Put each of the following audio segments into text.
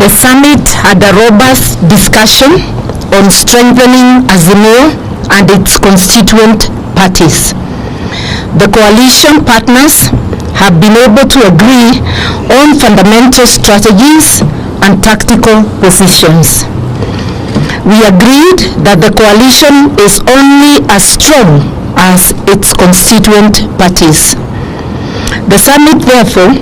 The summit had a robust discussion on strengthening Azimio and its constituent parties. The coalition partners have been able to agree on fundamental strategies and tactical positions. We agreed that the coalition is only as strong as its constituent parties. The summit therefore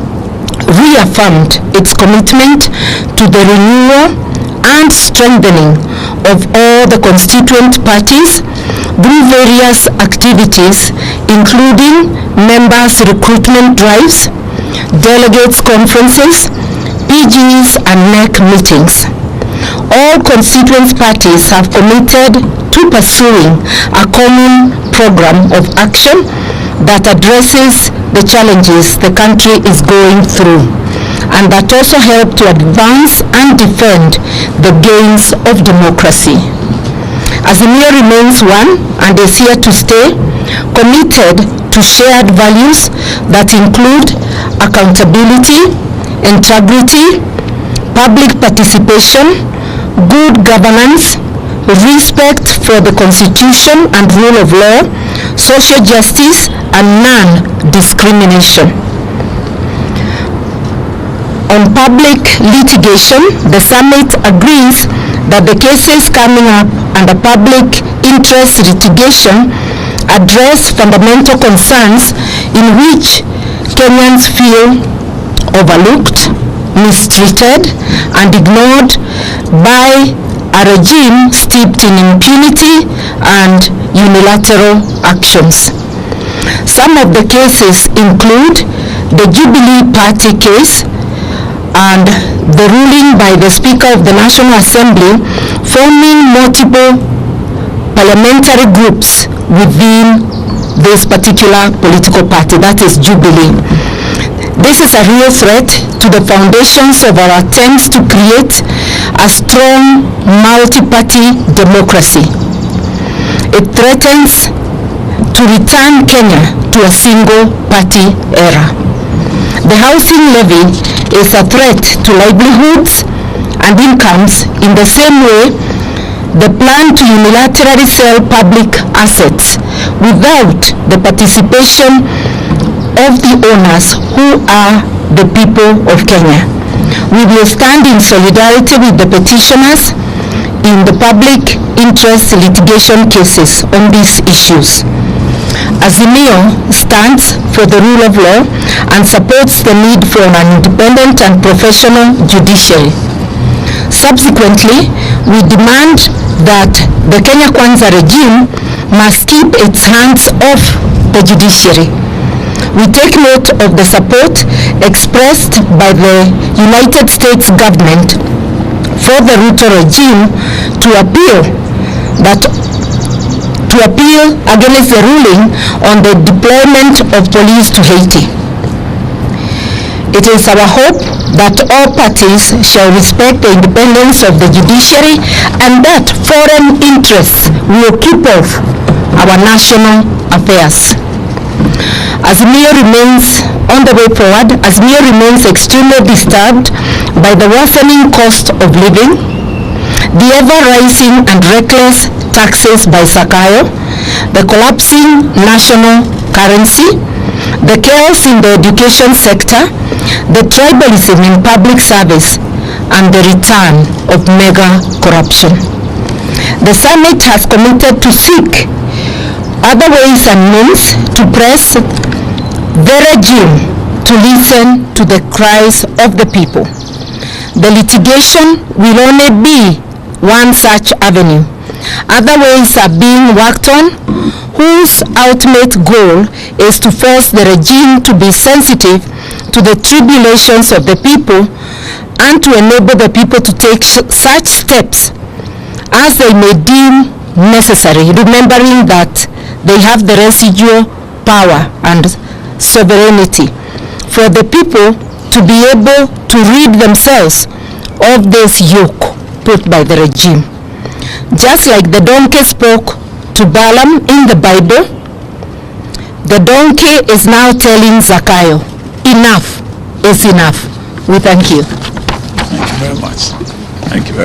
reaffirmed its commitment to the renewal and strengthening of all the constituent parties through various activities, including members' recruitment drives, delegates' conferences, PGs, and NEC meetings. All constituent parties have committed to pursuing a common program of action that addresses the challenges the country is going through, and that also help to advance and defend the gains of democracy. Azimio remains one and is here to stay, committed to shared values that include accountability, integrity, public participation, good governance, respect for the Constitution and rule of law, social justice, and non-discrimination. On public litigation, the summit agrees that the cases coming up under public interest litigation address fundamental concerns in which Kenyans feel overlooked, mistreated, and ignored by a regime steeped in impunity and unilateral actions. Some of the cases include the Jubilee Party case and the ruling by the Speaker of the National Assembly forming multiple parliamentary groups within this particular political party, that is Jubilee. This is a real threat to the foundations of our attempts to create a strong multi-party democracy. It threatens to return Kenya to a single-party era. The housing levy is a threat to livelihoods and incomes in the same way the plan to unilaterally sell public assets without the participation of the owners who are the people of Kenya. We will stand in solidarity with the petitioners in the public interest litigation cases on these issues. Azimio stands for the rule of law and supports the need for an independent and professional judiciary. Subsequently, we demand that the Kenya Kwanza regime must keep its hands off the judiciary. We take note of the support expressed by the United States government for the RUTO regime to appeal against the ruling on the deployment of police to Haiti. It is our hope that all parties shall respect the independence of the judiciary and that foreign interests will keep off our national affairs. Azimio remains on the way forward. Azimio remains extremely disturbed by the worsening cost of living, the ever-rising and reckless taxes by Zakayo, the collapsing national currency, the chaos in the education sector, the tribalism in public service, and the return of mega corruption. The summit has committed to seek other ways and means to press the regime to listen to the cries of the people. The litigation will only be one such avenue. Other ways are being worked on, whose ultimate goal is to force the regime to be sensitive to the tribulations of the people and to enable the people to take such steps as they may deem necessary, remembering that they have the residual power and sovereignty for the people to be able to rid themselves of this yoke put by the regime. Just like the donkey spoke to Balaam in the Bible, the donkey is now telling Zakayo, enough is enough. We thank you. very much. Thank you very much.